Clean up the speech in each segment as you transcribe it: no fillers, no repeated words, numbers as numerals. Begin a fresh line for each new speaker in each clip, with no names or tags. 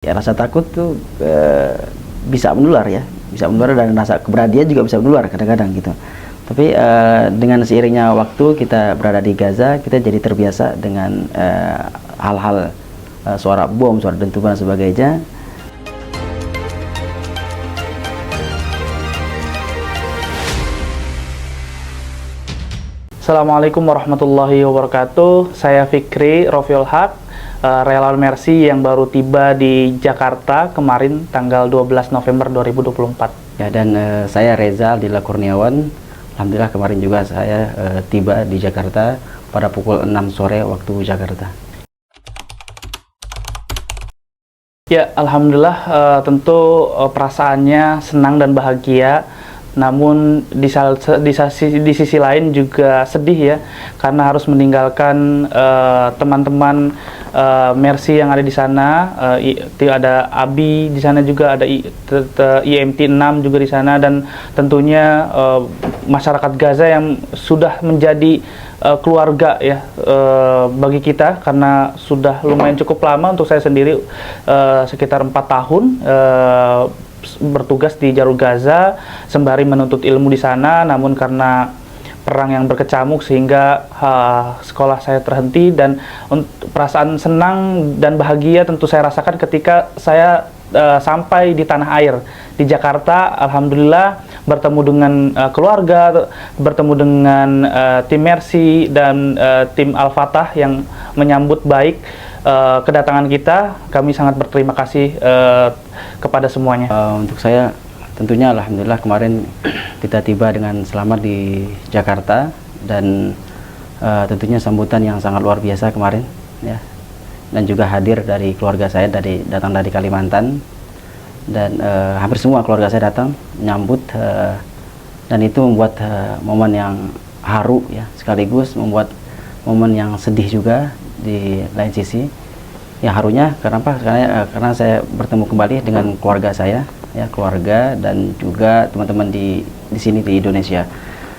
Ya rasa takut tuh bisa menular ya, bisa menular, dan rasa keberanian juga bisa menular kadang-kadang gitu. Tapi dengan seiringnya waktu kita berada di Gaza, kita jadi terbiasa dengan hal-hal suara bom, suara dentuman dan sebagainya.
Assalamualaikum warahmatullahi wabarakatuh. Saya Fikri Rofiul Haq, relawan Mercy yang baru tiba di Jakarta kemarin tanggal 12 November 2024.
Ya, dan saya Reza Aldila Kurniawan. Alhamdulillah kemarin juga saya tiba di Jakarta pada pukul 6 sore waktu Jakarta.
Ya, alhamdulillah tentu perasaannya senang dan bahagia. Namun di sisi lain juga sedih ya, karena harus meninggalkan teman-teman Mercy yang ada di sana. Ada Abi di sana juga, ada IMT 6 juga di sana, dan tentunya masyarakat Gaza yang sudah menjadi keluarga ya bagi kita, karena sudah lumayan cukup lama. Untuk saya sendiri sekitar 4 tahun bertugas di Jalur Gaza sembari menuntut ilmu di sana. Namun karena perang yang berkecamuk sehingga sekolah saya terhenti, dan perasaan senang dan bahagia tentu saya rasakan ketika saya sampai di tanah air di Jakarta. Alhamdulillah bertemu dengan keluarga, bertemu dengan tim Mercy dan tim Al-Fatah yang menyambut baik kedatangan kita. Kami sangat berterima kasih kepada semuanya.
Untuk saya tentunya alhamdulillah kemarin kita tiba dengan selamat di Jakarta, dan tentunya sambutan yang sangat luar biasa kemarin ya, dan juga hadir dari keluarga saya datang dari Kalimantan, dan hampir semua keluarga saya datang menyambut, dan itu membuat momen yang haru ya, sekaligus membuat momen yang sedih juga di lain sisi. Ya, harunya kenapa? Karena saya bertemu kembali dengan keluarga saya ya, keluarga dan juga teman-teman di sini di Indonesia.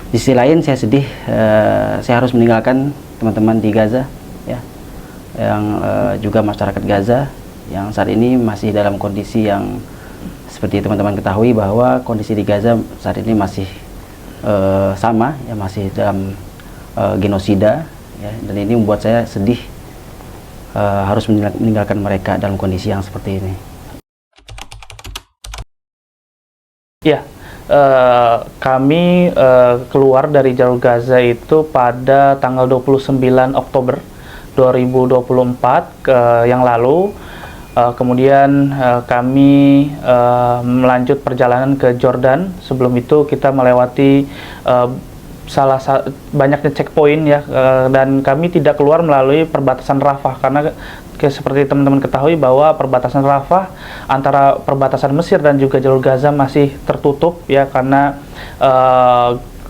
Di sisi lain saya sedih, saya harus meninggalkan teman-teman di Gaza ya, yang juga masyarakat Gaza yang saat ini masih dalam kondisi yang seperti teman-teman ketahui, bahwa kondisi di Gaza saat ini masih sama ya, masih dalam genosida ya, dan ini membuat saya sedih harus meninggalkan mereka dalam kondisi yang seperti ini.
Ya, kami keluar dari Jalur Gaza itu pada tanggal 29 Oktober 2024 yang lalu. Kemudian kami melanjut perjalanan ke Jordan. Sebelum itu kita melewati banyaknya checkpoint ya, dan kami tidak keluar melalui perbatasan Rafah, karena seperti teman-teman ketahui bahwa perbatasan Rafah antara perbatasan Mesir dan juga Jalur Gaza masih tertutup ya, karena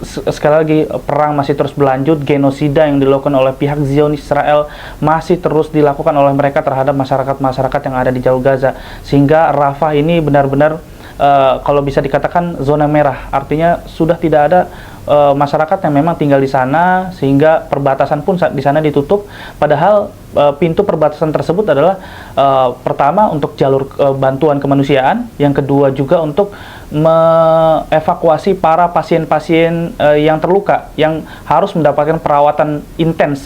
sekali lagi perang masih terus berlanjut. Genosida yang dilakukan oleh pihak Zionis Israel masih terus dilakukan oleh mereka terhadap masyarakat yang ada di Jalur Gaza, sehingga Rafah ini benar-benar kalau bisa dikatakan zona merah. Artinya sudah tidak ada masyarakat yang memang tinggal di sana, sehingga perbatasan pun di sana ditutup. Padahal pintu perbatasan tersebut adalah pertama untuk jalur bantuan kemanusiaan, yang kedua juga untuk mengevakuasi para pasien-pasien yang terluka, yang harus mendapatkan perawatan intens,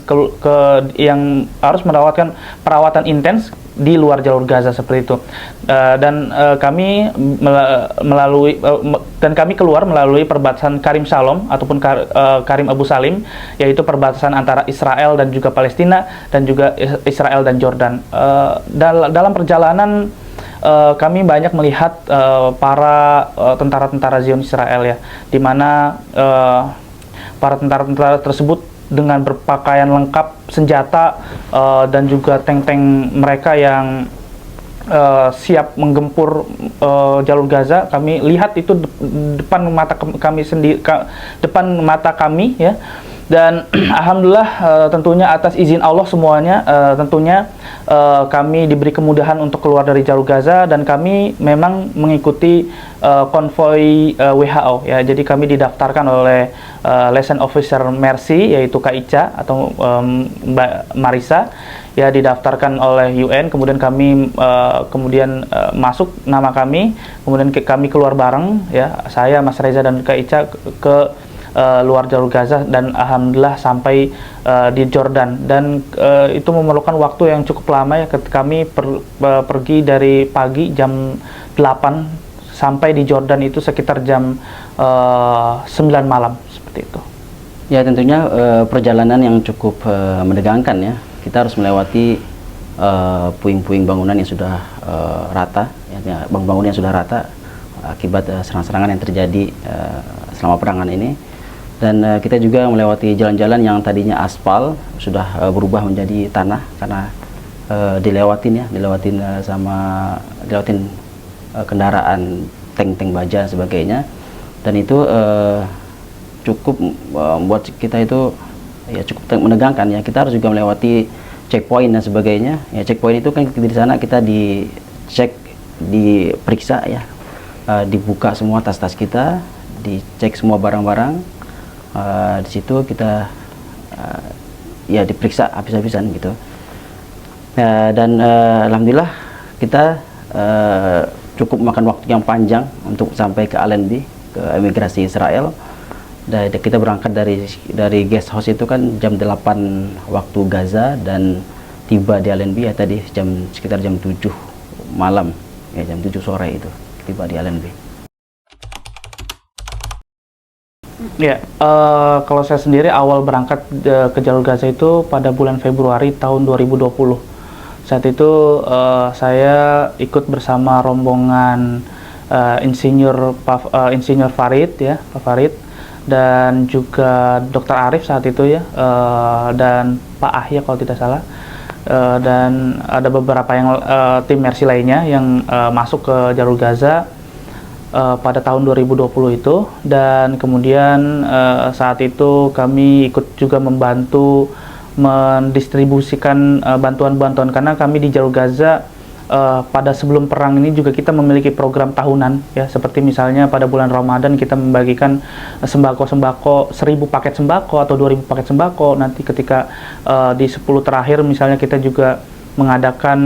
yang harus mendapatkan perawatan intens di luar Jalur Gaza seperti itu. Dan kami keluar melalui perbatasan Karim Shalom ataupun Karim Abu Salim, yaitu perbatasan antara Israel dan juga Palestina, dan juga Israel dan Jordan. Dalam perjalanan kami banyak melihat para tentara-tentara Zionis Israel ya, di mana para tentara-tentara tersebut dengan berpakaian lengkap, senjata, dan juga tank-tank mereka yang siap menggempur Jalur Gaza. Kami lihat itu depan mata kami sendiri, depan mata kami ya, Dan alhamdulillah tentunya atas izin Allah semuanya, tentunya kami diberi kemudahan untuk keluar dari jalur Gaza, dan kami memang mengikuti konvoi WHO ya. Jadi kami didaftarkan oleh Liaison Officer Mercy, yaitu Kak Ica atau Mbak Marisa ya, didaftarkan oleh UN. Kemudian kami masuk nama kami, kemudian kami keluar bareng ya, saya, Mas Reza dan Kak Ica ke luar jalur Gaza, dan alhamdulillah sampai di Jordan. Dan itu memerlukan waktu yang cukup lama ya, ketika kami pergi dari pagi jam 8 sampai di Jordan itu sekitar jam 9 malam, seperti itu.
Ya, tentunya perjalanan yang cukup menegangkan ya. Kita harus melewati puing-puing bangunan yang sudah rata ya, bangunan yang sudah rata akibat serang-serangan yang terjadi selama perangan ini. Dan kita juga melewati jalan-jalan yang tadinya aspal sudah berubah menjadi tanah karena dilewatin kendaraan tank-tank baja dan sebagainya. Dan itu cukup membuat kita itu ya cukup menegangkan ya. Kita harus juga melewati checkpoint dan sebagainya. Ya, checkpoint itu kan di sana kita dicek, diperiksa ya, dibuka semua tas-tas kita, dicek semua barang-barang. Di situ kita ya diperiksa habis-habisan gitu. Dan alhamdulillah kita cukup makan waktu yang panjang untuk sampai ke Allenby, ke imigrasi Israel. Dan kita berangkat dari guest house itu kan jam 8 waktu Gaza, dan tiba di Allenby ya tadi sekitar jam 7 malam ya, jam 7 sore itu tiba di Allenby.
Ya, kalau saya sendiri awal berangkat ke jalur Gaza itu pada bulan Februari tahun 2020. Saat itu saya ikut bersama rombongan Insinyur Farid ya, Pak Farid, dan juga Dr. Arif saat itu ya, dan Pak Ahya kalau tidak salah, dan ada beberapa yang tim Mercy lainnya yang masuk ke jalur Gaza pada tahun 2020 itu. Dan kemudian saat itu kami ikut juga membantu mendistribusikan bantuan-bantuan, karena kami di jalur Gaza pada sebelum perang ini juga kita memiliki program tahunan ya, seperti misalnya pada bulan Ramadan kita membagikan sembako 1000 paket sembako atau 2000 paket sembako. Nanti ketika di 10 terakhir misalnya kita juga mengadakan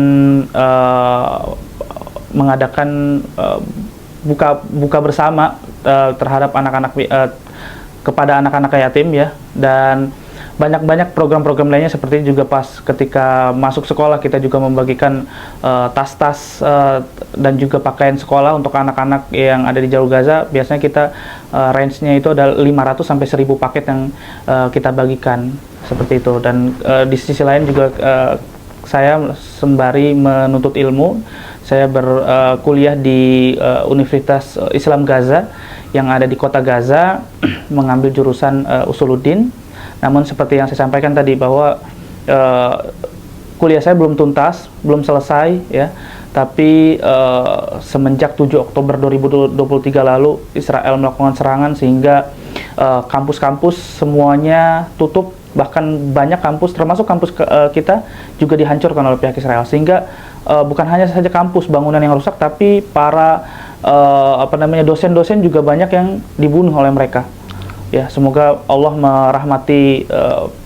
buka bersama terhadap anak-anak kepada anak-anak yatim ya. Dan banyak program-program lainnya, seperti juga pas ketika masuk sekolah kita juga membagikan tas-tas dan juga pakaian sekolah untuk anak-anak yang ada di jalur Gaza. Biasanya kita range-nya itu ada 500 sampai 1000 paket yang kita bagikan seperti itu. Dan di sisi lain juga saya sembari menuntut ilmu, saya berkuliah di Universitas Islam Gaza yang ada di kota Gaza, mengambil jurusan Usuluddin. Namun seperti yang saya sampaikan tadi bahwa kuliah saya belum tuntas, belum selesai ya. Tapi semenjak 7 Oktober 2023 lalu Israel melakukan serangan sehingga kampus-kampus semuanya tutup. Bahkan banyak kampus, termasuk kampus kita, juga dihancurkan oleh pihak Israel. Sehingga bukan hanya saja kampus bangunan yang rusak, tapi para dosen-dosen juga banyak yang dibunuh oleh mereka. Ya, semoga Allah merahmati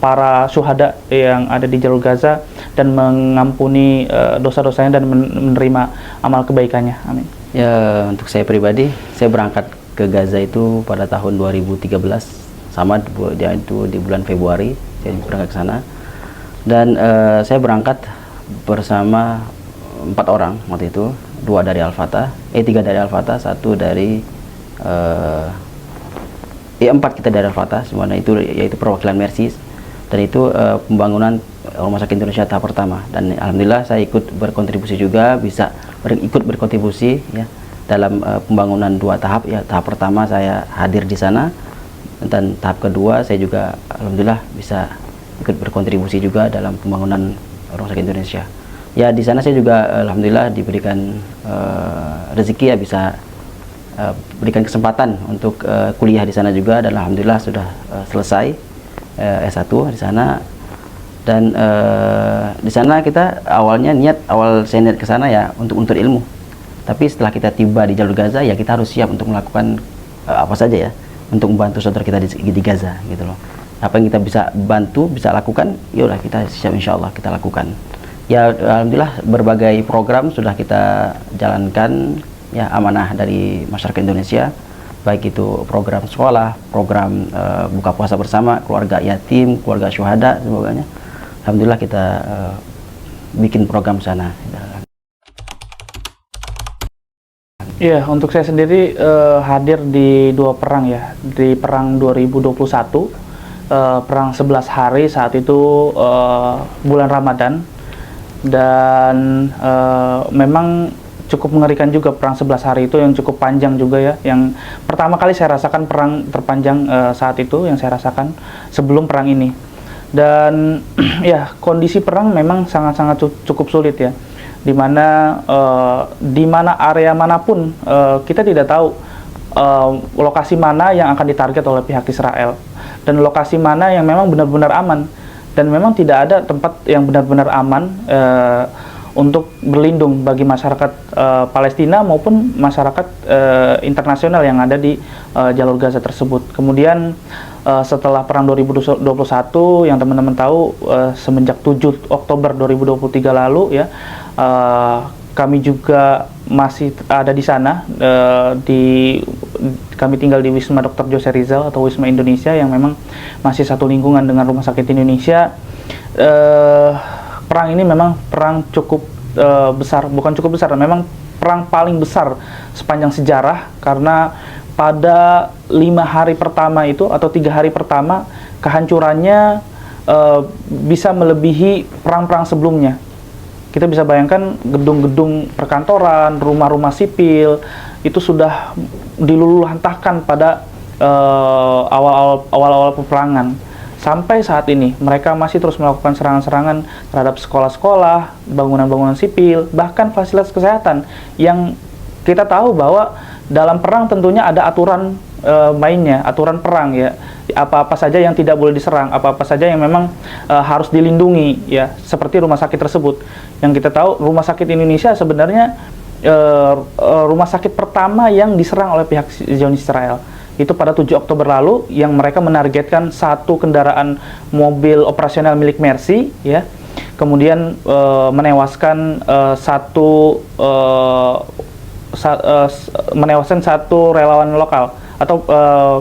para syuhada yang ada di jalur Gaza dan mengampuni dosa-dosanya dan menerima amal kebaikannya. Amin.
Ya, untuk saya pribadi, saya berangkat ke Gaza itu pada tahun 2013. Sama dia itu di bulan Februari saya berangkat ke sana. Dan saya berangkat bersama 4 orang waktu itu, 3 dari Al-Fatah, 1 dari 4 kita dari Al-Fatah, semuanya itu yaitu perwakilan Mercy. Dan itu pembangunan Rumah Sakit Indonesia tahap pertama. Dan alhamdulillah saya ikut berkontribusi juga, bisa ikut berkontribusi ya dalam pembangunan 2 tahap ya. Tahap pertama saya hadir di sana, dan tahap kedua saya juga alhamdulillah bisa ikut berkontribusi juga dalam pembangunan Rumah Sakit Indonesia. Ya, di sana saya juga alhamdulillah diberikan rezeki ya, bisa berikan kesempatan untuk kuliah di sana juga, dan alhamdulillah sudah selesai S1 di sana. Dan di sana kita awalnya saya niat ke sana ya untuk menuntut ilmu. Tapi setelah kita tiba di jalur Gaza ya kita harus siap untuk melakukan apa saja ya untuk membantu saudara kita di Gaza gitu loh. Apa yang kita bisa bantu, bisa lakukan, yaudah kita siap, insya Allah kita lakukan. Ya alhamdulillah berbagai program sudah kita jalankan ya, amanah dari masyarakat Indonesia, baik itu program sekolah, program buka puasa bersama, keluarga yatim, keluarga syuhada, sebagainya. Alhamdulillah kita bikin program sana.
Iya, untuk saya sendiri hadir di 2 perang ya, di perang 2021, perang 11 hari saat itu bulan Ramadan, dan memang cukup mengerikan juga perang 11 hari itu, yang cukup panjang juga ya, yang pertama kali saya rasakan perang terpanjang saat itu yang saya rasakan sebelum perang ini. Dan ya kondisi perang memang sangat-sangat cukup sulit ya, di mana area manapun kita tidak tahu lokasi mana yang akan ditarget oleh pihak Israel, dan lokasi mana yang memang benar-benar aman, dan memang tidak ada tempat yang benar-benar aman untuk berlindung bagi masyarakat Palestina maupun masyarakat internasional yang ada di jalur Gaza tersebut. Kemudian setelah perang 2021 yang teman-teman tahu, semenjak 7 Oktober 2023 lalu ya, kami juga masih ada di sana, kami tinggal di Wisma Dr. Jose Rizal atau Wisma Indonesia yang memang masih satu lingkungan dengan Rumah Sakit Indonesia. Perang ini memang perang cukup besar, bukan cukup besar, memang perang paling besar sepanjang sejarah, karena pada 5 hari pertama itu atau 3 hari pertama kehancurannya bisa melebihi perang-perang sebelumnya. Kita bisa bayangkan gedung-gedung perkantoran, rumah-rumah sipil itu sudah diluluhlantahkan pada awal-awal peperangan. Sampai saat ini mereka masih terus melakukan serangan-serangan terhadap sekolah-sekolah, bangunan-bangunan sipil, bahkan fasilitas kesehatan, yang kita tahu bahwa dalam perang tentunya ada aturan mainnya, aturan perang ya. Apa-apa saja yang tidak boleh diserang, apa-apa saja yang memang harus dilindungi ya, seperti rumah sakit tersebut. Yang kita tahu Rumah Sakit Indonesia sebenarnya rumah sakit pertama yang diserang oleh pihak Zionis Israel. Itu pada 7 Oktober lalu, yang mereka menargetkan 1 kendaraan mobil operasional milik Mercy ya, kemudian menewaskan satu relawan lokal atau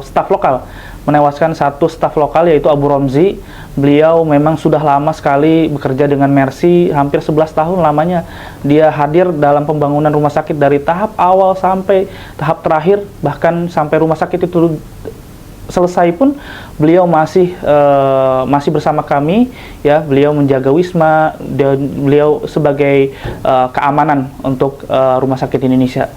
staf lokal, menewaskan 1 staf lokal yaitu Abu Romzi. Beliau memang sudah lama sekali bekerja dengan Mercy, hampir 11 tahun lamanya dia hadir dalam pembangunan rumah sakit dari tahap awal sampai tahap terakhir, bahkan sampai rumah sakit itu selesai pun beliau masih bersama kami ya. Beliau menjaga Wisma, beliau sebagai keamanan untuk Rumah Sakit Indonesia,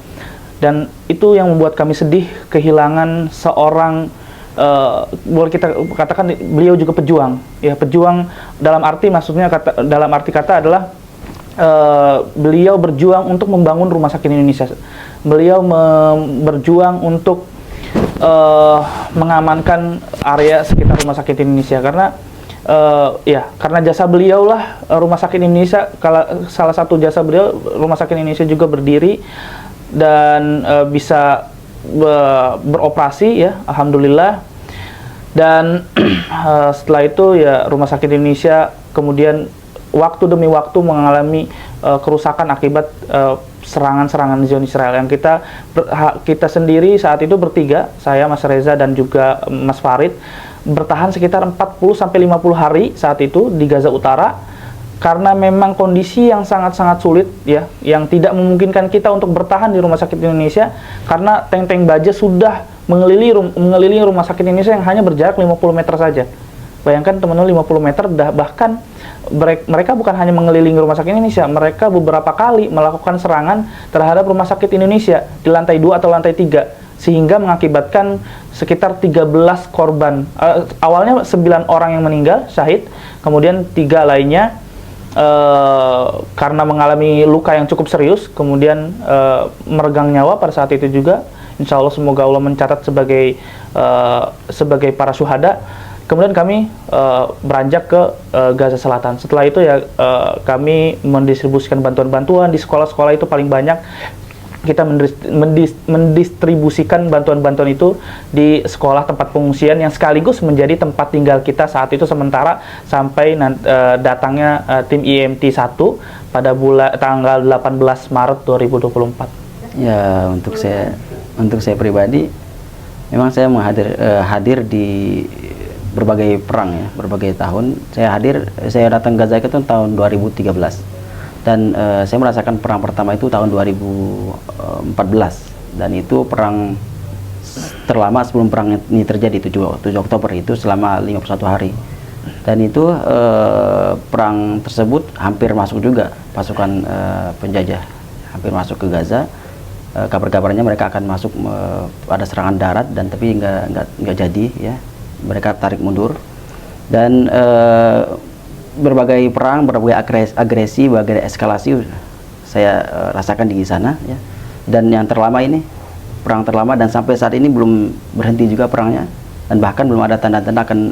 dan itu yang membuat kami sedih kehilangan seorang, boleh kita katakan beliau juga pejuang ya, pejuang dalam arti maksudnya dalam arti kata adalah beliau berjuang untuk membangun Rumah Sakit Indonesia. Beliau berjuang untuk mengamankan area sekitar Rumah Sakit Indonesia, karena karena jasa beliau lah Rumah Sakit Indonesia, salah satu jasa beliau Rumah Sakit Indonesia juga berdiri dan bisa beroperasi ya, alhamdulillah. Dan setelah itu ya Rumah Sakit Indonesia kemudian waktu demi waktu mengalami kerusakan akibat serangan-serangan Zionis Israel, yang kita sendiri saat itu bertiga, saya, Mas Reza dan juga Mas Farid, bertahan sekitar 40-50 hari saat itu di Gaza Utara, karena memang kondisi yang sangat-sangat sulit ya, yang tidak memungkinkan kita untuk bertahan di Rumah Sakit Indonesia, karena tank-tank baja sudah mengelilingi Rumah Sakit Indonesia yang hanya berjarak 50 meter saja. Bayangkan teman-teman, 50 meter, bahkan mereka bukan hanya mengelilingi Rumah Sakit Indonesia, mereka beberapa kali melakukan serangan terhadap Rumah Sakit Indonesia di lantai 2 atau lantai 3, sehingga mengakibatkan sekitar 13 korban. Awalnya 9 orang yang meninggal syahid, kemudian 3 lainnya karena mengalami luka yang cukup serius, kemudian meregang nyawa pada saat itu juga. Insya Allah semoga Allah mencatat sebagai para syuhada. Kemudian kami beranjak ke Gaza Selatan. Setelah itu ya kami mendistribusikan bantuan-bantuan di sekolah-sekolah itu paling banyak. Kita mendistribusikan bantuan-bantuan itu di sekolah tempat pengungsian yang sekaligus menjadi tempat tinggal kita saat itu sementara sampai datangnya tim IMT 1 pada tanggal 18 Maret 2024.
Ya, untuk saya pribadi memang saya hadir di berbagai perang ya, berbagai tahun. Saya datang ke Gaza itu tahun 2013. Dan saya merasakan perang pertama itu tahun 2014, dan itu perang terlama sebelum perang ini terjadi, 7 Oktober itu selama 51 hari. Dan itu perang tersebut hampir masuk juga pasukan penjajah, hampir masuk ke Gaza. Kabar-kabarnya mereka akan masuk, ada serangan darat, dan tapi nggak jadi ya, mereka tarik mundur. Dan berbagai perang, berbagai agresi, berbagai eskalasi saya rasakan di sana ya. Dan yang terlama ini, perang terlama, dan sampai saat ini belum berhenti juga perangnya, dan bahkan belum ada tanda-tanda akan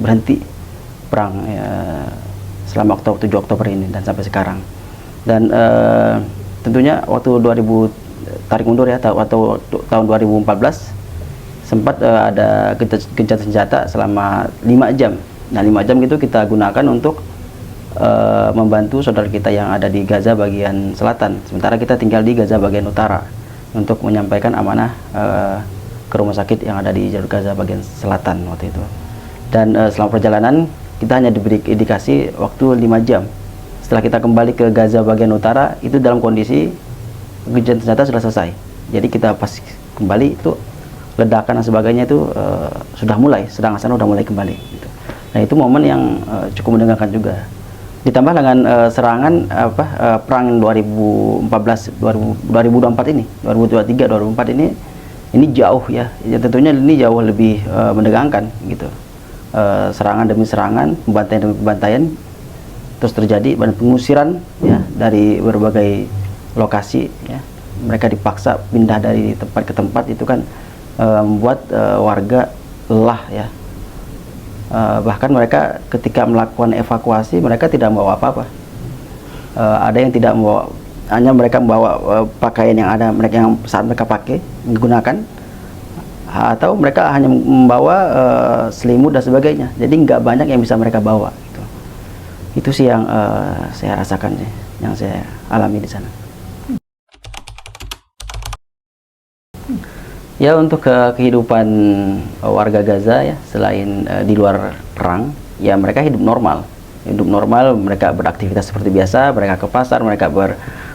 berhenti perang ya, selama 7 Oktober ini dan sampai sekarang. Dan tentunya waktu 2000 tarik mundur ya, atau tahun 2014 sempat ada gencatan senjata selama 5 jam. Nah, 5 jam itu kita gunakan untuk membantu saudara kita yang ada di Gaza bagian selatan, sementara kita tinggal di Gaza bagian utara, untuk menyampaikan amanah ke rumah sakit yang ada di jalur Gaza bagian selatan waktu itu. Dan selama perjalanan kita hanya diberi indikasi waktu 5 jam. Setelah kita kembali ke Gaza bagian utara, itu dalam kondisi gencatan senjata sudah selesai. Jadi kita pas kembali itu ledakan dan sebagainya itu sudah mulai, sedang sana sudah mulai kembali gitu. Nah, itu momen yang cukup menegangkan juga. Ditambah dengan serangan perang 2014, 2024 ini, 2023, 2024 ini jauh ya. Ya tentunya ini jauh lebih menegangkan gitu. Serangan demi serangan, pembantaian demi pembantaian terus terjadi, dan pengusiran ya dari berbagai lokasi ya. Mereka dipaksa pindah dari tempat ke tempat, itu kan membuat warga lelah ya. Bahkan mereka ketika melakukan evakuasi, mereka tidak membawa apa-apa. Ada yang tidak membawa, hanya mereka membawa pakaian yang ada mereka yang saat mereka pakai menggunakan, atau mereka hanya membawa selimut dan sebagainya. Jadi nggak banyak yang bisa mereka bawa gitu. Itu sih yang saya rasakan sih, yang saya alami di sana. Ya, untuk kehidupan warga Gaza ya, selain di luar perang, ya mereka hidup normal, mereka beraktivitas seperti biasa, mereka ke pasar, mereka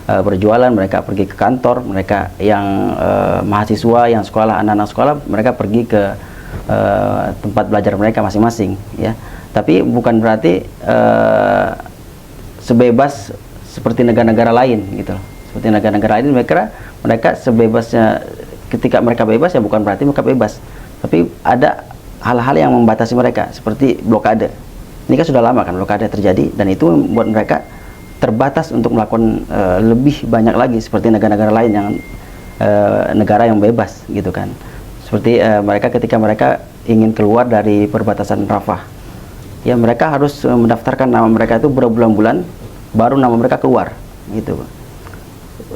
berjualan, mereka pergi ke kantor, mereka yang mahasiswa, yang sekolah, anak-anak sekolah, mereka pergi ke tempat belajar mereka masing-masing ya. Tapi bukan berarti sebebas seperti negara-negara lain gitu. Seperti negara-negara lain, mereka sebebasnya. Ketika mereka bebas ya bukan berarti mereka bebas, tapi ada hal-hal yang membatasi mereka, seperti blokade. Ini kan sudah lama kan blokade terjadi, dan itu membuat mereka terbatas untuk melakukan lebih banyak lagi seperti negara-negara lain yang negara yang bebas gitu kan. Seperti ketika mereka ingin keluar dari perbatasan Rafah, ya mereka harus mendaftarkan nama mereka itu berbulan-bulan baru nama mereka keluar gitu.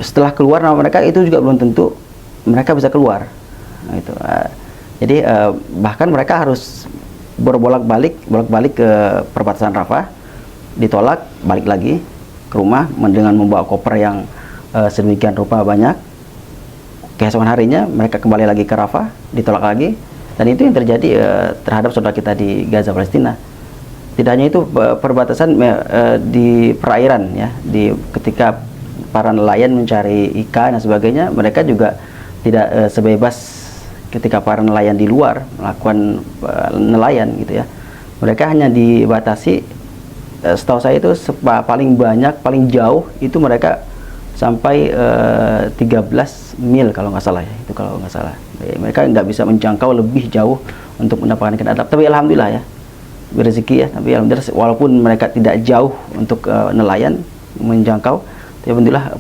Setelah keluar nama mereka itu juga belum tentu mereka bisa keluar gitu. Jadi bahkan mereka harus bolak-balik ke perbatasan Rafah, ditolak, balik lagi ke rumah dengan membawa koper yang sedemikian rupa banyak. Keesokan harinya mereka kembali lagi ke Rafah, ditolak lagi. Dan itu yang terjadi terhadap saudara kita di Gaza Palestina. Tidak hanya itu, perbatasan di perairan ya, ketika para nelayan mencari ikan dan sebagainya, mereka juga tidak sebebas ketika para nelayan di luar melakukan nelayan gitu ya. Mereka hanya dibatasi, setahu saya itu paling banyak, paling jauh itu mereka sampai 13 mil kalau nggak salah ya, itu kalau nggak salah. Mereka nggak bisa menjangkau lebih jauh untuk mendapatkan ikan adab. Tapi alhamdulillah ya, berezeki ya. Tapi alhamdulillah walaupun mereka tidak jauh untuk nelayan menjangkau, tapi alhamdulillah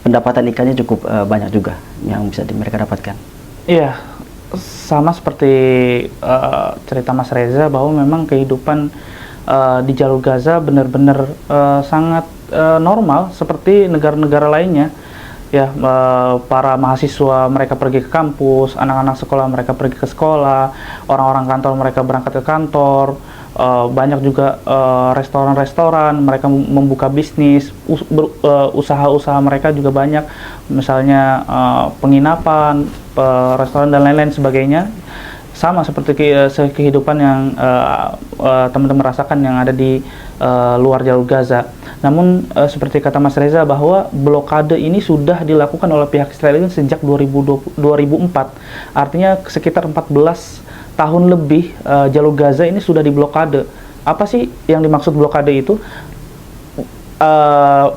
pendapatan ikannya cukup banyak juga yang bisa mereka dapatkan.
Iya, sama seperti cerita Mas Reza, bahwa memang kehidupan di jalur Gaza benar-benar sangat normal seperti negara-negara lainnya. Ya, para mahasiswa mereka pergi ke kampus, anak-anak sekolah mereka pergi ke sekolah, orang-orang kantor mereka berangkat ke kantor, banyak juga restoran-restoran mereka membuka bisnis, usaha-usaha mereka juga banyak, misalnya penginapan, restoran dan lain-lain sebagainya. Sama seperti kehidupan yang teman-teman rasakan yang ada di luar jalur Gaza. Namun seperti kata Mas Reza, bahwa blokade ini sudah dilakukan oleh pihak Israel ini sejak 2004. Artinya sekitar 14 tahun lebih jalur Gaza ini sudah diblokade. Apa sih yang dimaksud blokade itu?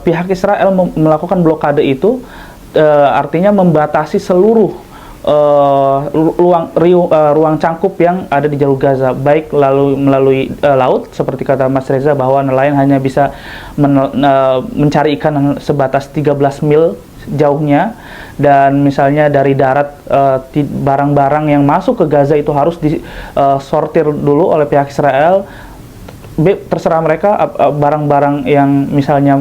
Pihak Israel melakukan blokade itu artinya membatasi seluruh ruang cangkup yang ada di jalur Gaza, baik melalui laut seperti kata Mas Reza, bahwa nelayan hanya bisa mencari ikan sebatas 13 mil jauhnya, dan misalnya dari darat barang-barang yang masuk ke Gaza itu harus disortir dulu oleh pihak Israel. Terserah mereka, barang-barang yang misalnya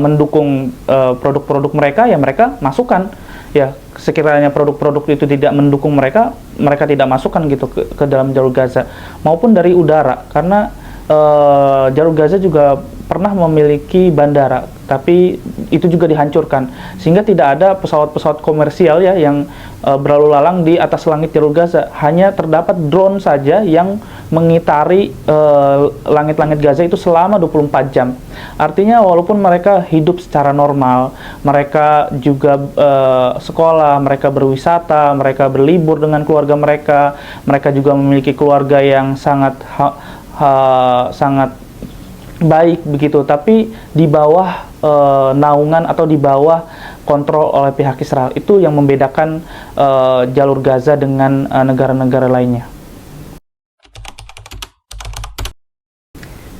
mendukung produk-produk mereka, ya mereka masukkan. Ya, sekiranya produk-produk itu tidak mendukung mereka, mereka tidak masukkan gitu ke dalam jalur Gaza, maupun dari udara, karena jalur Gaza juga pernah memiliki bandara, tapi itu juga dihancurkan, sehingga tidak ada pesawat-pesawat komersial ya yang berlalu lalang di atas langit jalur Gaza. Hanya terdapat drone saja yang mengitari langit-langit Gaza itu selama 24 jam. Artinya walaupun mereka hidup secara normal, mereka juga sekolah, mereka berwisata, mereka berlibur dengan keluarga mereka, mereka juga memiliki keluarga yang sangat baik begitu, tapi di bawah naungan atau di bawah kontrol oleh pihak Israel. Itu yang membedakan jalur Gaza dengan negara-negara lainnya.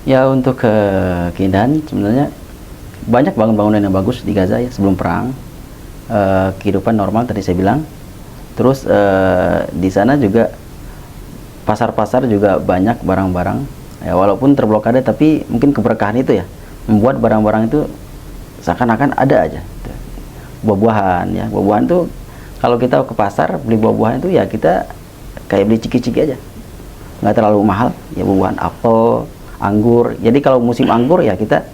Ya, untuk keindahan sebenarnya banyak bangunan yang bagus di Gaza ya sebelum perang. Kehidupan normal tadi saya bilang. Terus di sana juga pasar-pasar juga banyak barang-barang. Ya, walaupun terblokade, tapi mungkin keberkahan itu ya membuat barang-barang itu seakan-akan ada aja. Buah-buahan ya, buah-buahan tuh kalau kita ke pasar beli buah-buahan itu ya kita kayak beli ciki-ciki aja, nggak terlalu mahal ya, buah-buahan apel, anggur. Jadi kalau musim anggur ya kita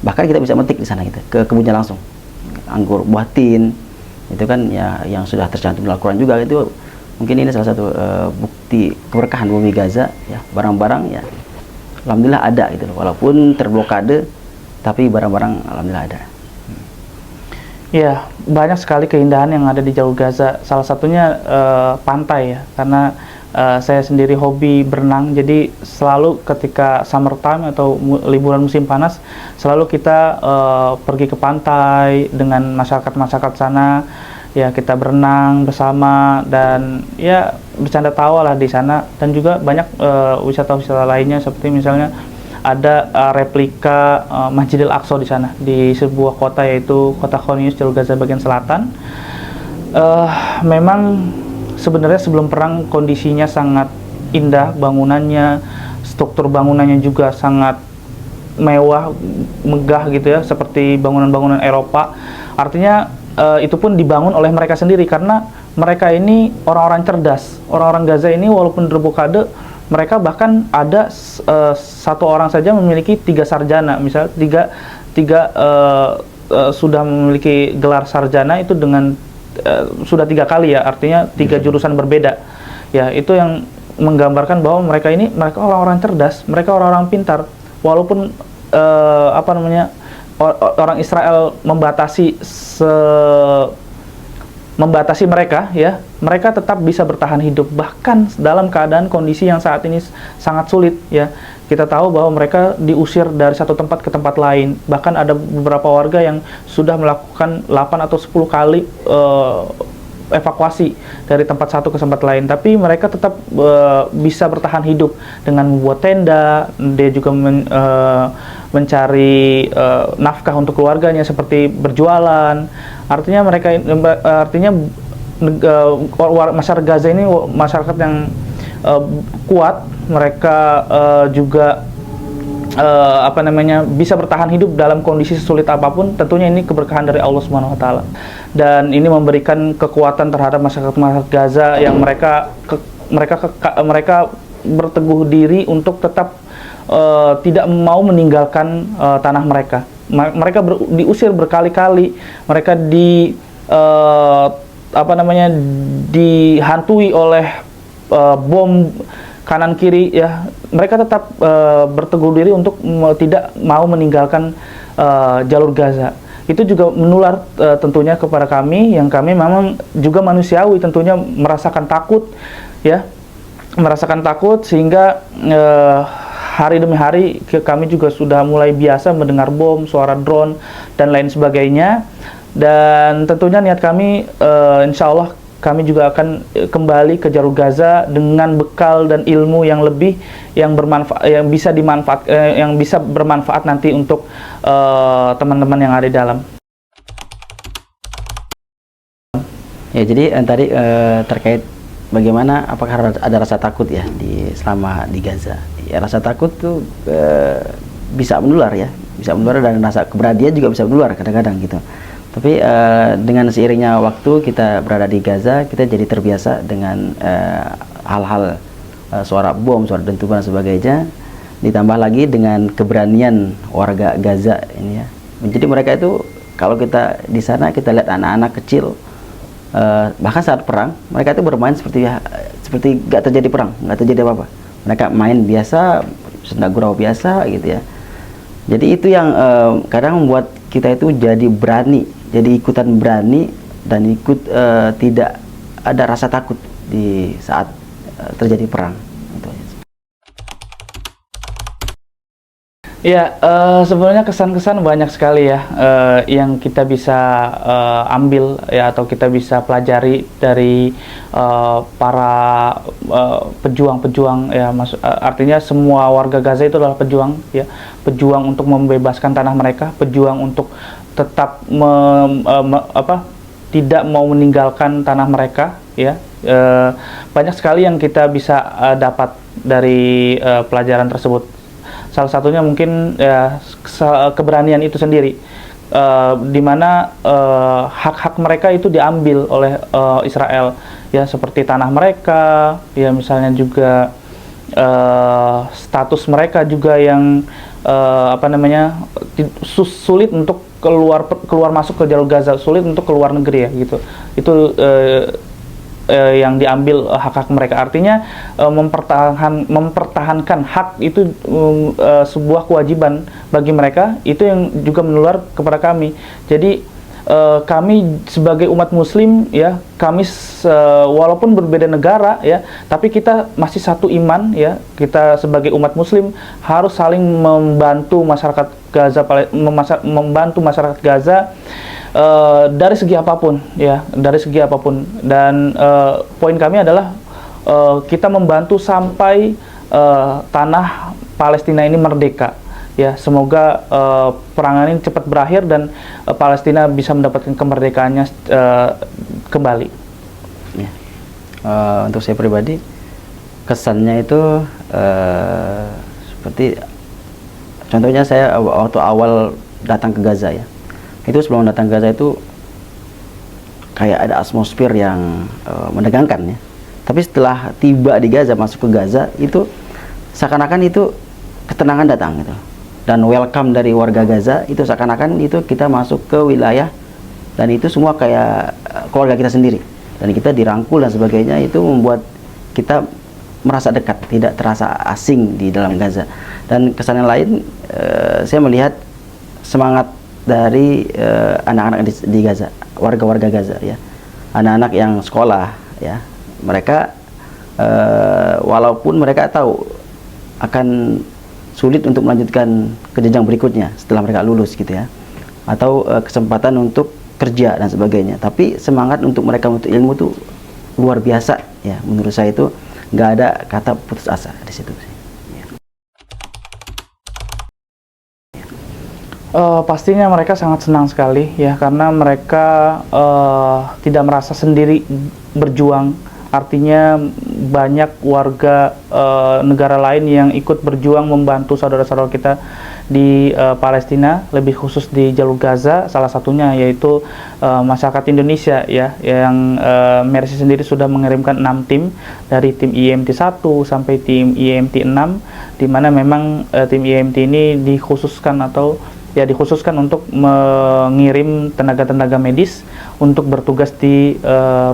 bahkan kita bisa metik di sana, kita ke kebunnya langsung. Anggur buah tin itu kan ya yang sudah tercantum dalam Al-Quran juga. Itu mungkin ini salah satu bukti keberkahan bumi Gaza ya, barang-barang ya alhamdulillah ada gitu loh. Walaupun terblokade tapi barang-barang alhamdulillah ada.
Ya, banyak sekali keindahan yang ada di jalur Gaza. Salah satunya pantai ya, karena saya sendiri hobi berenang, jadi selalu ketika summertime atau liburan musim panas, selalu kita pergi ke pantai dengan masyarakat-masyarakat sana. Ya, kita berenang bersama dan ya bercanda tawa lah di sana. Dan juga banyak wisata-wisata lainnya, seperti misalnya ada replika Masjidil Aqsa di sana, di sebuah kota, yaitu kota Khan Yunis, jalur Gaza bagian selatan. Memang sebenarnya sebelum perang kondisinya sangat indah, bangunannya, struktur bangunannya juga sangat mewah, megah gitu ya, seperti bangunan-bangunan Eropa. Artinya itu pun dibangun oleh mereka sendiri, karena mereka ini orang-orang cerdas. Orang-orang Gaza ini walaupun terblokade, mereka bahkan ada satu orang saja memiliki 3 sarjana. Misal tiga sudah memiliki gelar sarjana itu dengan sudah 3 kali ya, artinya 3 jurusan berbeda. Ya, itu yang menggambarkan bahwa mereka orang-orang cerdas, mereka orang-orang pintar. Walaupun orang Israel membatasi mereka ya, mereka tetap bisa bertahan hidup bahkan dalam keadaan kondisi yang saat ini sangat sulit ya. Kita tahu bahwa mereka diusir dari satu tempat ke tempat lain, bahkan ada beberapa warga yang sudah melakukan 8 atau 10 kali evakuasi dari tempat satu ke tempat lain, tapi mereka tetap bisa bertahan hidup dengan membuat tenda. Dia juga mencari nafkah untuk keluarganya seperti berjualan. Artinya masyarakat Gaza ini masyarakat yang kuat, mereka juga bisa bertahan hidup dalam kondisi sulit apapun. Tentunya ini keberkahan dari Allah Subhanahu wa taala. Dan ini memberikan kekuatan terhadap masyarakat Gaza yang mereka berteguh diri untuk tetap tidak mau meninggalkan tanah mereka. Mereka diusir berkali-kali, mereka dihantui oleh bom kanan kiri ya. Mereka tetap berteguh diri untuk tidak mau meninggalkan jalur Gaza. Itu juga menular tentunya kepada kami, yang kami memang juga manusiawi, tentunya merasakan takut ya, merasakan takut, sehingga hari demi hari kami juga sudah mulai biasa mendengar bom, suara drone dan lain sebagainya. Dan tentunya niat kami, insya Allah kami juga akan kembali ke jalur Gaza dengan bekal dan ilmu yang lebih, yang bermanfaat, yang bisa bermanfaat nanti untuk teman-teman yang ada di dalam.
Ya, jadi tadi terkait bagaimana, apakah ada rasa takut ya selama di Gaza? Ya, rasa takut tuh bisa menular ya, bisa menular, dan rasa keberanian juga bisa menular kadang-kadang gitu. Tapi dengan seiringnya waktu kita berada di Gaza, kita jadi terbiasa dengan hal-hal suara bom, suara dentuman dan sebagainya. Ditambah lagi dengan keberanian warga Gaza ini ya. Jadi mereka itu, kalau kita di sana kita lihat anak-anak kecil, bahkan saat perang mereka itu bermain seperti gak terjadi perang, gak terjadi apa-apa. Mereka main biasa, senda gurau biasa gitu ya. Jadi itu yang kadang membuat kita itu jadi berani, jadi ikutan berani, dan ikut tidak ada rasa takut di saat terjadi perang.
Ya, sebenarnya kesan-kesan banyak sekali ya yang kita bisa ambil ya, atau kita bisa pelajari dari para pejuang-pejuang ya. Artinya semua warga Gaza itu adalah pejuang ya, pejuang untuk membebaskan tanah mereka, pejuang untuk tetap tidak mau meninggalkan tanah mereka ya. Banyak sekali yang kita bisa dapat dari pelajaran tersebut. Salah satunya mungkin ya keberanian itu sendiri, di mana hak-hak mereka itu diambil oleh Israel ya, seperti tanah mereka ya, misalnya juga status mereka juga yang sulit untuk keluar masuk ke jalur Gaza, sulit untuk keluar negeri ya gitu. Itu yang diambil hak-hak mereka. Artinya mempertahankan hak itu sebuah kewajiban bagi mereka. Itu yang juga menular kepada kami. Jadi kami sebagai umat muslim ya, kami walaupun berbeda negara ya, tapi kita masih satu iman ya. Kita sebagai umat muslim harus saling membantu masyarakat Gaza, membantu masyarakat Gaza dari segi apapun ya, dari segi apapun. Dan poin kami adalah kita membantu sampai tanah Palestina ini merdeka ya. Semoga perang ini cepat berakhir dan Palestina bisa mendapatkan kemerdekaannya kembali
ya. Untuk saya pribadi, kesannya itu seperti contohnya saya waktu awal datang ke Gaza ya, itu sebelum datang ke Gaza itu kayak ada atmosfer yang menegangkan ya. Tapi setelah tiba di Gaza, masuk ke Gaza, itu seakan-akan itu ketenangan datang gitu. Dan welcome dari warga Gaza itu seakan-akan itu kita masuk ke wilayah, dan itu semua kayak keluarga kita sendiri, dan kita dirangkul dan sebagainya. Itu membuat kita merasa dekat, tidak terasa asing di dalam Gaza. Dan kesan yang lain, saya melihat semangat dari anak-anak di Gaza, warga-warga Gaza ya, anak-anak yang sekolah ya. Mereka walaupun mereka tahu akan sulit untuk melanjutkan ke jenjang berikutnya setelah mereka lulus gitu ya, atau kesempatan untuk kerja dan sebagainya, tapi semangat untuk mereka untuk ilmu tuh luar biasa ya. Menurut saya itu nggak ada kata putus asa di situ sih.
Pastinya mereka sangat senang sekali ya, karena mereka tidak merasa sendiri berjuang. Artinya banyak warga negara lain yang ikut berjuang membantu saudara-saudara kita di Palestina, lebih khusus di jalur Gaza. Salah satunya yaitu masyarakat Indonesia ya, yang Mercy sendiri sudah mengirimkan 6 tim, dari tim IMT 1 sampai tim IMT 6, di mana memang tim IMT ini dikhususkan untuk mengirim tenaga-tenaga medis untuk bertugas di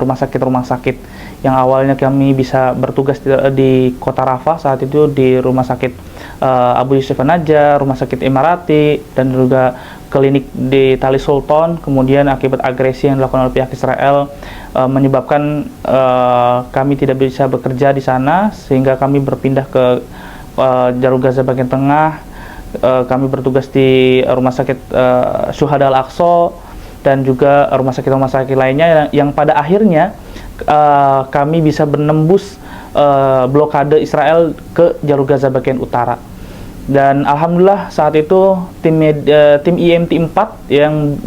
rumah sakit yang awalnya kami bisa bertugas di kota Rafah, saat itu di rumah sakit Abu Yusuf An-Najjar, rumah sakit Emirati, dan juga klinik di Tali Sultan. Kemudian akibat agresi yang dilakukan oleh pihak Israel menyebabkan kami tidak bisa bekerja di sana, sehingga kami berpindah ke jalur Gaza bagian tengah. Kami bertugas di rumah sakit Syuhada Al-Aqsa dan juga rumah sakit lainnya yang pada akhirnya kami bisa menembus blokade Israel ke jalur Gaza bagian utara. Dan alhamdulillah saat itu tim IMT 4 yang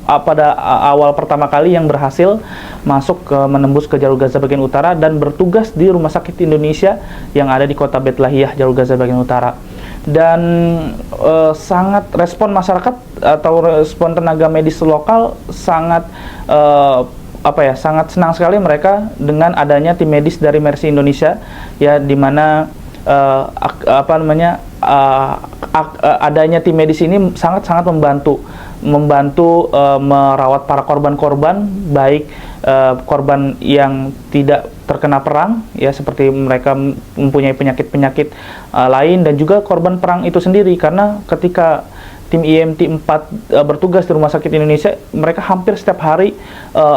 pada awal pertama kali yang berhasil masuk menembus ke jalur Gaza bagian utara dan bertugas di Rumah Sakit Indonesia yang ada di kota Betlahiyah, jalur Gaza bagian utara. Dan sangat respon masyarakat atau respon tenaga medis lokal sangat sangat senang sekali mereka dengan adanya tim medis dari Mercy Indonesia ya, di mana adanya tim medis ini sangat membantu merawat para korban-korban, baik korban yang tidak terkena perang ya, seperti mereka mempunyai penyakit-penyakit lain, dan juga korban perang itu sendiri, karena ketika tim IMT 4 bertugas di Rumah Sakit Indonesia, mereka hampir setiap hari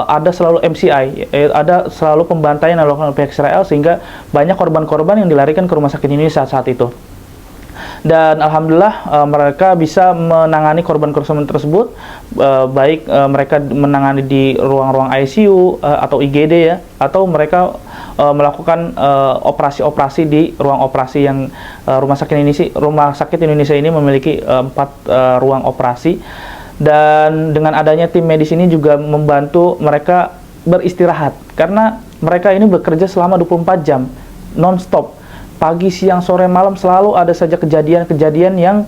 ada selalu MCI, ada selalu pembantaian yang dilakukan oleh pihak Israel, sehingga banyak korban-korban yang dilarikan ke Rumah Sakit Indonesia saat itu. Dan alhamdulillah mereka bisa menangani korban-korban tersebut, baik mereka menangani di ruang-ruang ICU atau IGD ya, atau mereka melakukan operasi-operasi di ruang operasi yang Rumah Sakit Indonesia ini memiliki 4 ruang operasi. Dan dengan adanya tim medis ini juga membantu mereka beristirahat, karena mereka ini bekerja selama 24 jam non-stop. Pagi, siang, sore, malam selalu ada saja kejadian-kejadian yang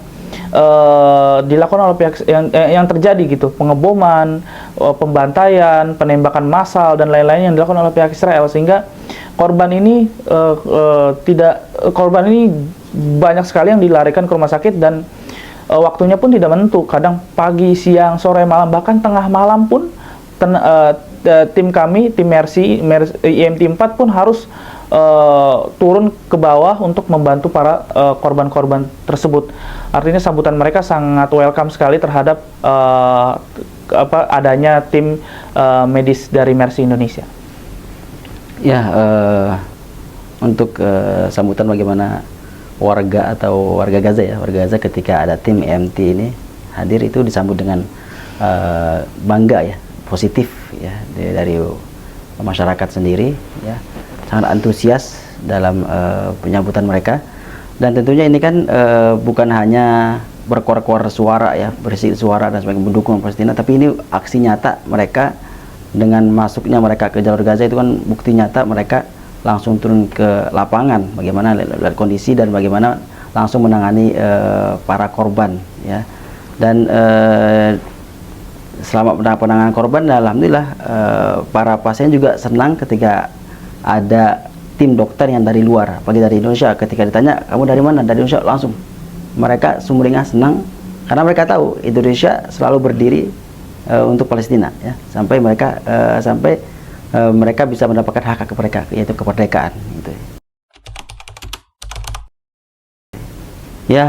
dilakukan oleh pihak yang terjadi gitu, pengeboman, pembantaian, penembakan massal dan lain-lain yang dilakukan oleh pihak Israel, sehingga korban ini banyak sekali yang dilarikan ke rumah sakit, dan waktunya pun tidak menentu, kadang pagi, siang, sore, malam, bahkan tengah malam pun tim kami, tim Mercy IMT 4 pun harus turun ke bawah untuk membantu para korban-korban tersebut. Artinya sambutan mereka sangat welcome sekali terhadap adanya tim medis dari Mercy Indonesia.
Ya, untuk sambutan bagaimana warga Gaza ya, warga Gaza ketika ada tim IMT ini hadir, itu disambut dengan bangga ya, positif ya, dari masyarakat sendiri ya, sangat antusias dalam penyambutan mereka. Dan tentunya ini kan bukan hanya berkor-kor suara ya, bersih suara dan sebagainya mendukung Palestina, tapi ini aksi nyata mereka. Dengan masuknya mereka ke jalur Gaza itu kan bukti nyata mereka langsung turun ke lapangan, bagaimana lihat kondisi dan bagaimana langsung menangani para korban ya. Dan selama penanganan korban, alhamdulillah para pasien juga senang ketika ada tim dokter yang dari luar, apalagi dari Indonesia. Ketika ditanya, kamu dari mana? Dari Indonesia, langsung mereka sumringah senang, karena mereka tahu Indonesia selalu berdiri untuk Palestina ya, sampai mereka bisa mendapatkan hak mereka, yaitu kemerdekaan gitu. Ya,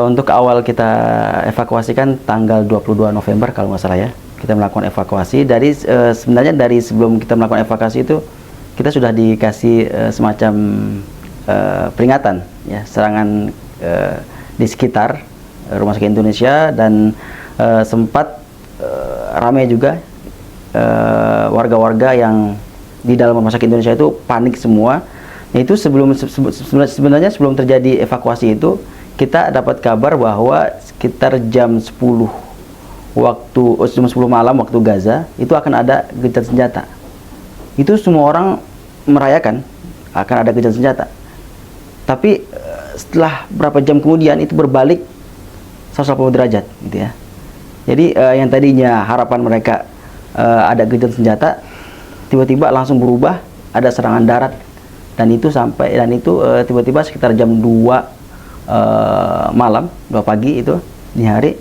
untuk awal kita evakuasikan tanggal 22 November kalau nggak salah ya, kita melakukan evakuasi. Sebenarnya dari sebelum kita melakukan evakuasi itu kita sudah dikasih semacam peringatan ya, serangan di sekitar Rumah Sakit Indonesia, dan sempat ramai juga warga-warga yang di dalam Rumah Sakit Indonesia itu panik semua. Itu sebenarnya sebelum terjadi evakuasi itu kita dapat kabar bahwa sekitar jam 10 jam 10 malam waktu Gaza itu akan ada gencatan senjata. Itu semua orang merayakan akan ada gencatan senjata. Tapi setelah berapa jam kemudian itu berbalik 180 derajat gitu ya. Jadi yang tadinya harapan mereka ada gencatan senjata tiba-tiba langsung berubah ada serangan darat, dan itu tiba-tiba sekitar jam 2 malam, 2 pagi itu di hari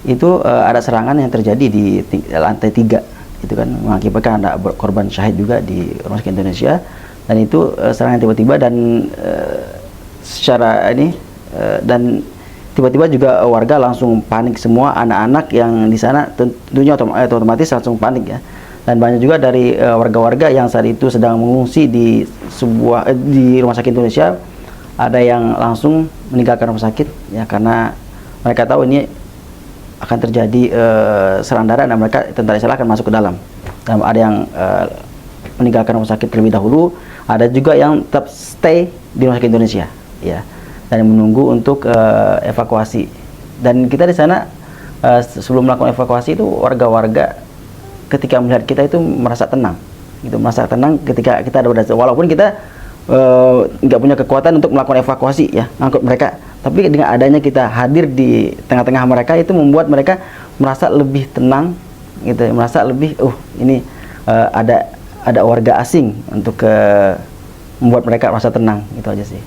itu ada serangan yang terjadi di lantai 3 itu kan, mengakibatkan ada korban syahid juga di Rumah Sakit Indonesia. Dan itu serangan tiba-tiba dan secara ini dan tiba-tiba juga warga langsung panik semua, anak-anak yang di sana tentunya otomatis langsung panik ya. Dan banyak juga dari warga-warga yang saat itu sedang mengungsi di Rumah Sakit Indonesia, ada yang langsung meninggalkan rumah sakit ya, karena mereka tahu ini akan terjadi serangan darat dan mereka tentara Israel akan masuk ke dalam. Dan ada yang meninggalkan rumah sakit terlebih dahulu, ada juga yang tetap stay di Rumah Sakit Indonesia ya, dan menunggu untuk evakuasi. Dan kita di sana sebelum melakukan evakuasi itu warga-warga ketika melihat kita itu merasa tenang gitu, merasa tenang ketika kita ada, walaupun kita nggak punya kekuatan untuk melakukan evakuasi ya, ngangkut mereka, tapi dengan adanya kita hadir di tengah-tengah mereka itu membuat mereka merasa lebih tenang gitu, merasa lebih ini ada warga asing untuk membuat mereka merasa tenang, itu aja sih.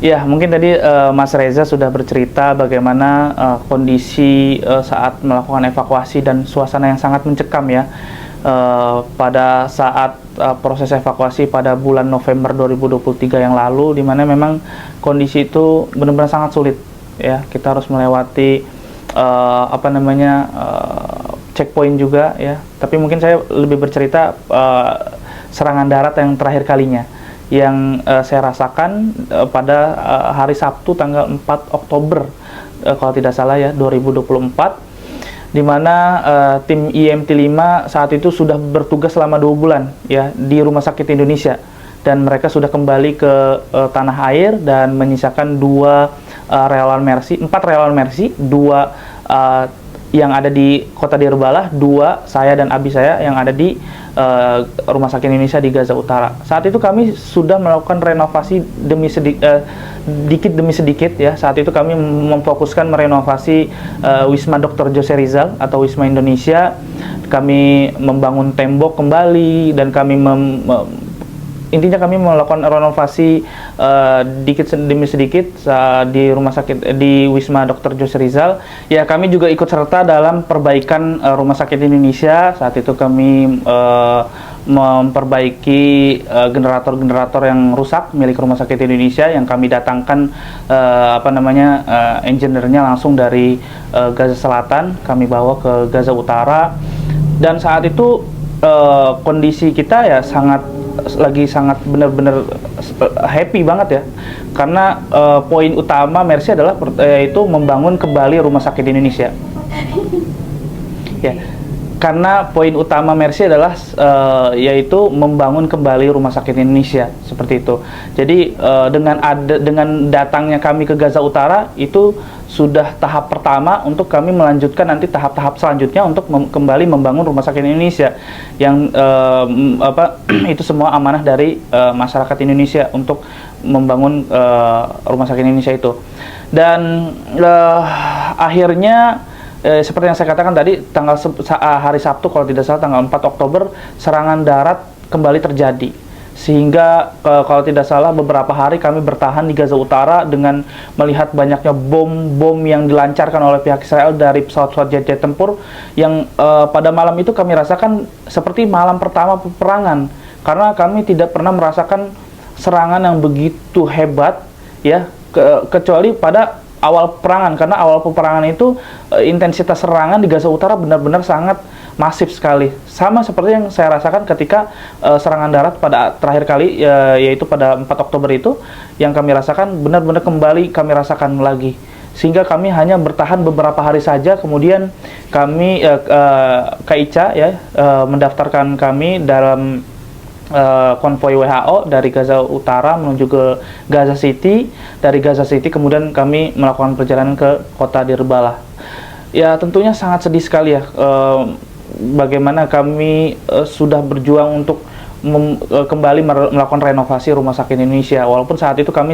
Ya, mungkin tadi Mas Reza sudah bercerita bagaimana kondisi saat melakukan evakuasi dan suasana yang sangat mencekam ya. Pada saat proses evakuasi pada bulan November 2023 yang lalu, di mana memang kondisi itu benar-benar sangat sulit ya. Kita harus melewati checkpoint juga ya. Tapi mungkin saya lebih bercerita serangan darat yang terakhir kalinya yang saya rasakan pada hari Sabtu tanggal 4 Oktober kalau tidak salah ya, 2024, di mana tim IMT 5 saat itu sudah bertugas selama 2 bulan ya di Rumah Sakit Indonesia, dan mereka sudah kembali ke tanah air dan menyisakan 4 relawan Mercy, 2 yang ada di kota Dirbalah, 2 saya dan abi saya yang ada di Rumah Sakit Indonesia di Gaza Utara. Saat itu kami sudah melakukan renovasi sedikit demi sedikit ya. Saat itu kami memfokuskan merenovasi Wisma Dr. Jose Rizal atau Wisma Indonesia. Kami membangun tembok kembali, dan kami intinya kami melakukan renovasi dikit demi sedikit di rumah sakit di Wisma Dr. Jose Rizal. Ya, kami juga ikut serta dalam perbaikan Rumah Sakit Indonesia. Saat itu kami memperbaiki generator-generator yang rusak milik Rumah Sakit Indonesia, yang kami datangkan engineer-nya langsung dari Gaza Selatan, kami bawa ke Gaza Utara. Dan saat itu kondisi kita ya sangat benar-benar happy banget ya, karena poin utama Mercy adalah yaitu membangun kembali Rumah Sakit Indonesia ya. Karena poin utama Mercy adalah yaitu membangun kembali Rumah Sakit Indonesia, seperti itu. Jadi dengan datangnya kami ke Gaza Utara itu sudah tahap pertama untuk kami melanjutkan nanti tahap-tahap selanjutnya untuk kembali membangun Rumah Sakit Indonesia yang itu semua amanah dari masyarakat Indonesia untuk membangun Rumah Sakit Indonesia itu. Dan akhirnya seperti yang saya katakan tadi, hari Sabtu kalau tidak salah tanggal 4 Oktober serangan darat kembali terjadi, sehingga kalau tidak salah beberapa hari kami bertahan di Gaza Utara dengan melihat banyaknya bom yang dilancarkan oleh pihak Israel dari pesawat-pesawat jet tempur yang pada malam itu kami rasakan seperti malam pertama peperangan, karena kami tidak pernah merasakan serangan yang begitu hebat ya, kecuali pada awal peperangan, karena awal peperangan itu intensitas serangan di Gaza Utara benar-benar sangat masif sekali, sama seperti yang saya rasakan ketika serangan darat pada terakhir kali yaitu pada 4 Oktober itu, yang kami rasakan benar-benar kembali kami rasakan lagi, sehingga kami hanya bertahan beberapa hari saja. Kemudian kami KICA ya mendaftarkan kami dalam konvoi WHO dari Gaza Utara menuju ke Gaza City. Dari Gaza City kemudian kami melakukan perjalanan ke kota Dirbalah. Ya tentunya sangat sedih sekali ya, bagaimana kami sudah berjuang untuk kembali melakukan renovasi rumah sakit Indonesia, walaupun saat itu kami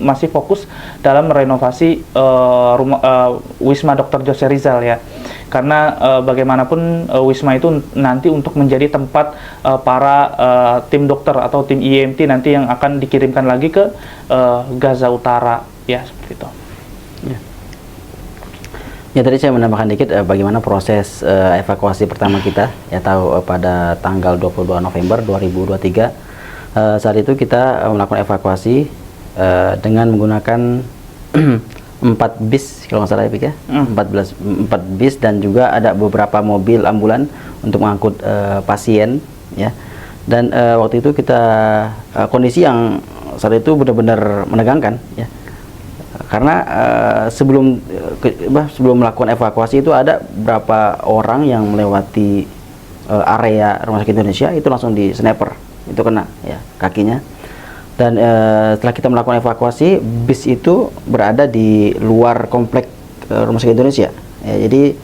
masih fokus dalam renovasi Wisma Dr. Jose Rizal ya, karena bagaimanapun Wisma itu nanti untuk menjadi tempat para tim dokter atau tim IMT nanti yang akan dikirimkan lagi ke Gaza Utara ya, seperti itu.
Ya, tadi saya menambahkan dikit bagaimana proses evakuasi pertama kita, ya tahu pada tanggal 22 November 2023. Saat itu kita melakukan evakuasi dengan menggunakan 4 bis kalau nggak salah ya Pik ya, 4 bis, dan juga ada beberapa mobil ambulan untuk mengangkut pasien ya. Dan waktu itu kita kondisi yang saat itu benar-benar menegangkan ya, karena sebelum melakukan evakuasi itu ada beberapa orang yang melewati area Rumah Sakit Indonesia, itu langsung di sniper, itu kena ya kakinya. Dan setelah kita melakukan evakuasi, bis itu berada di luar komplek Rumah Sakit Indonesia ya, jadi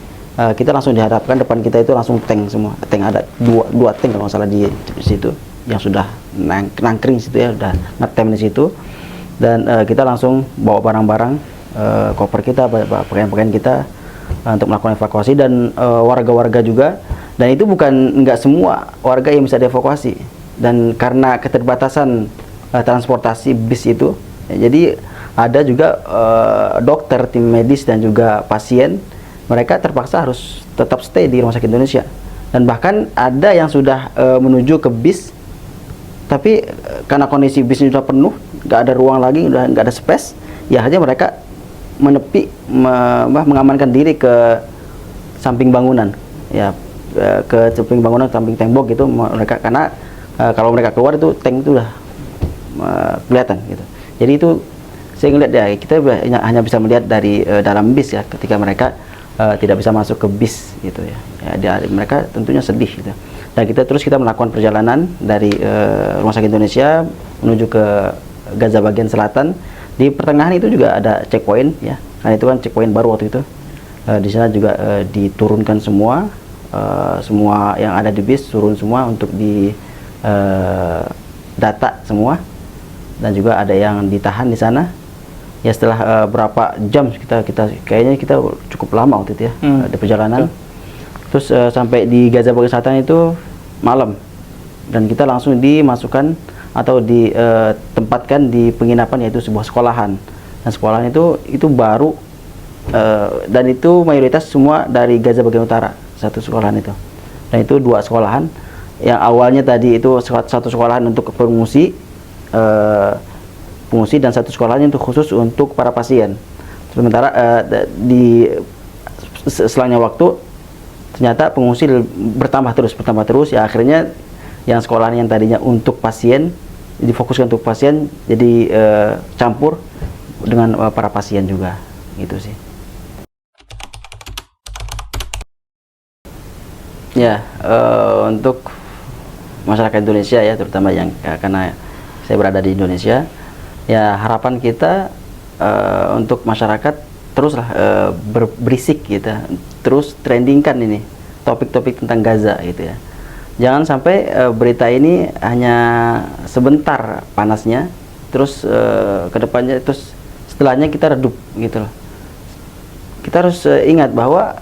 kita langsung dihadapkan, depan kita itu langsung tank semua, tank ada dua tank kalau nggak salah di situ yang sudah nangkring situ ya, udah ngetem di situ. Dan kita langsung bawa barang-barang, koper kita, pakaian-pakaian kita untuk melakukan evakuasi, dan warga-warga juga. Dan itu nggak semua warga yang bisa dievakuasi, dan karena keterbatasan transportasi bis itu ya, jadi ada juga dokter, tim medis, dan juga pasien, mereka terpaksa harus tetap stay di Rumah Sakit Indonesia. Dan bahkan ada yang sudah menuju ke bis, tapi karena kondisi bisnya sudah penuh, nggak ada ruang lagi, udah nggak ada space, ya hanya mereka menepi, mengamankan diri ke samping bangunan ya, ke samping bangunan, samping tembok gitu mereka, karena kalau mereka keluar itu tank itu udah kelihatan gitu. Jadi itu saya ngeliat ya, kita hanya bisa melihat dari dalam bis ya, ketika mereka tidak bisa masuk ke bis gitu ya, mereka tentunya sedih gitu. Dan kita melakukan perjalanan dari Rumah Sakit Indonesia menuju ke Gaza bagian selatan. Di pertengahan itu juga ada checkpoint ya, karena itu kan checkpoint baru waktu itu. Di sana juga diturunkan semua yang ada di bis, turun semua untuk di data semua, dan juga ada yang ditahan di sana. Ya setelah berapa jam kayaknya kita cukup lama waktu itu ya di perjalanan. Terus sampai di Gaza bagian selatan itu malam, dan kita langsung dimasukkan atau ditempatkan di penginapan, yaitu sebuah sekolahan. Dan sekolahan itu baru dan itu mayoritas semua dari Gaza bagian utara, satu sekolahan itu. Dan itu 2 sekolahan, yang awalnya tadi itu satu sekolahan untuk pengungsi, dan satu sekolahannya untuk khusus untuk para pasien. Sementara selangnya waktu ternyata pengungsi bertambah terus ya, akhirnya yang sekolahan yang tadinya untuk pasien difokuskan untuk pasien, jadi campur dengan para pasien juga gitu sih ya. Untuk masyarakat Indonesia ya, terutama yang karena saya berada di Indonesia ya, harapan kita untuk masyarakat teruslah berisik gitu, terus trendingkan ini topik-topik tentang Gaza gitu ya. Jangan sampai berita ini hanya sebentar panasnya, terus kedepannya, terus setelahnya kita redup gitu loh. Kita harus ingat bahwa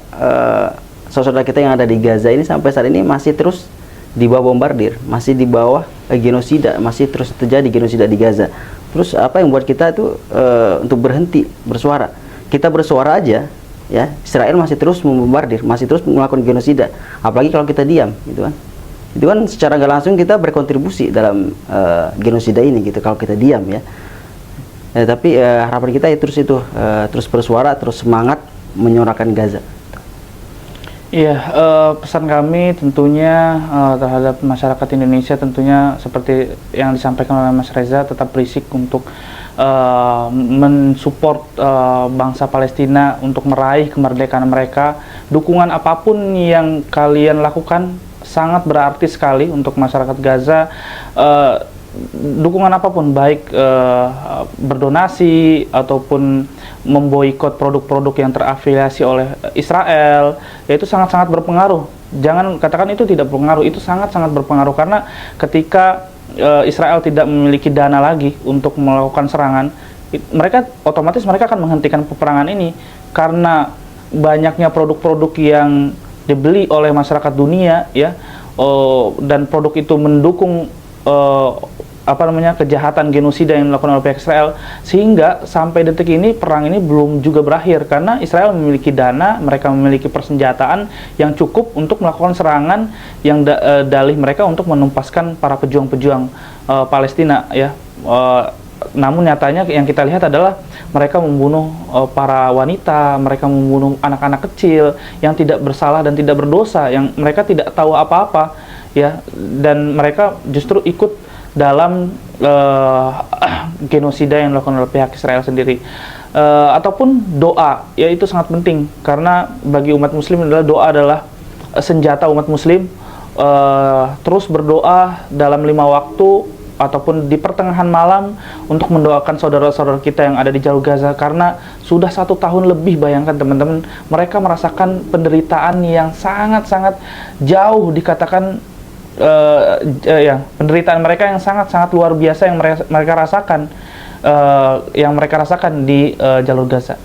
saudara kita yang ada di Gaza ini sampai saat ini masih terus di bawah bombardir, masih di bawah genosida, masih terus terjadi genosida di Gaza. Terus apa yang buat kita itu untuk berhenti bersuara? Kita bersuara aja ya, Israel masih terus membombardir, masih terus melakukan genosida. Apalagi kalau kita diam gitu kan. Itu kan secara nggak langsung kita berkontribusi dalam genosida ini gitu kalau kita diam ya. Tapi harapan kita ya terus bersuara, terus semangat menyuarakan Gaza.
Iya, pesan kami tentunya terhadap masyarakat Indonesia tentunya seperti yang disampaikan oleh Mas Reza, tetap berisik untuk mensupport bangsa Palestina untuk meraih kemerdekaan mereka. Dukungan apapun yang kalian lakukan sangat berarti sekali untuk masyarakat Gaza. Dukungan apapun, baik berdonasi ataupun memboikot produk-produk yang terafiliasi oleh Israel, ya itu sangat-sangat berpengaruh. Jangan katakan itu tidak berpengaruh, itu sangat-sangat berpengaruh, karena ketika Israel tidak memiliki dana lagi untuk melakukan serangan, mereka otomatis akan menghentikan peperangan ini, karena banyaknya produk-produk yang dibeli oleh masyarakat dunia, ya, dan produk itu mendukung kejahatan genosida yang dilakukan oleh pihak Israel, sehingga sampai detik ini perang ini belum juga berakhir, karena Israel memiliki dana, mereka memiliki persenjataan yang cukup untuk melakukan serangan yang dalih mereka untuk menumpaskan para pejuang-pejuang Palestina, ya. Namun nyatanya yang kita lihat adalah mereka membunuh para wanita, mereka membunuh anak-anak kecil yang tidak bersalah dan tidak berdosa, yang mereka tidak tahu apa-apa, ya, dan mereka justru ikut dalam genosida yang dilakukan oleh pihak Israel sendiri. Ataupun doa, ya itu sangat penting, karena bagi umat muslim doa adalah senjata umat muslim. Terus berdoa dalam 5 waktu ataupun di pertengahan malam untuk mendoakan saudara-saudara kita yang ada di jalur Gaza, karena sudah 1 tahun lebih, bayangkan teman-teman, mereka merasakan penderitaan yang sangat-sangat jauh, dikatakan penderitaan mereka yang sangat-sangat luar biasa yang mereka rasakan di jalur Gaza.